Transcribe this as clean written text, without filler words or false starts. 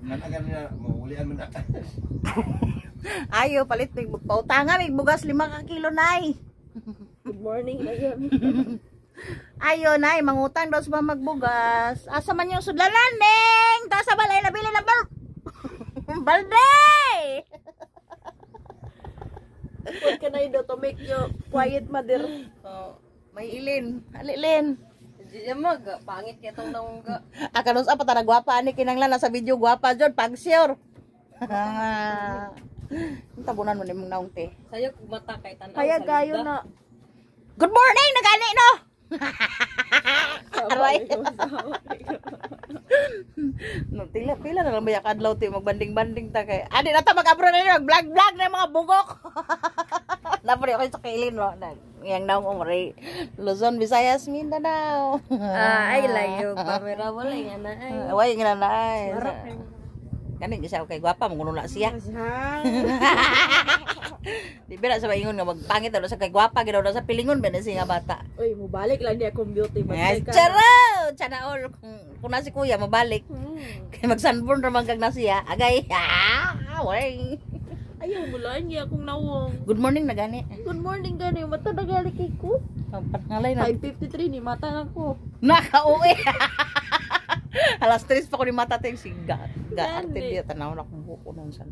Managan na, maulian mo na. Ayo, palit. Pautangan, may bugas 5 ka kilo, nay. Good morning na yun. Ayo, nay, mangutang daw sa magbugas. Asa man yung sudlanan, Neng? Ta sa balay, nabili ng balde! What can I do to make you quiet, mother? Oh, may ilin. Alilin. Di mag, pangit niya itong naungga. Akanos apa tara gwapa ani kinanglan nasa video gwapa jud pag sure. Tabunan mo nimong naong te. Sayo kung mata kay tanaw. Kaya gayo na. Good morning nagani no. Aray. No pila na lang bayak adlaw ti magbanding-banding ta kay. Adi na ta mag-abroad na mag-vlog na mga bugok. Napre ako sa kailin no. Yang naong umri. Luzon, Visayas, Mindanao. Ay layo kamera wala nga na ay. Way nga na ay. Harap Kanin siya okay gwapa mo na siya. Di bira sa ingon nga magpangit daw sa kay gwapa gid daw sa pilingon ben siya nga bata. Uy, mubalik lang di akong beauty Yes, charo! Chanaol kung na si kuya mabalik. Kay mag-sunburn ra man kag na siya. Agay. Way. Ayaw mo lang niya akong nawong. Good morning na gani. Good morning gani, mata nagali kay ko. Pangalay na. 5:53 ni mata na ko. Nakauwi. Alas 3 pa ko ni mata tayong siga. Gani. Arte diya tanaw na kung buko nun sana.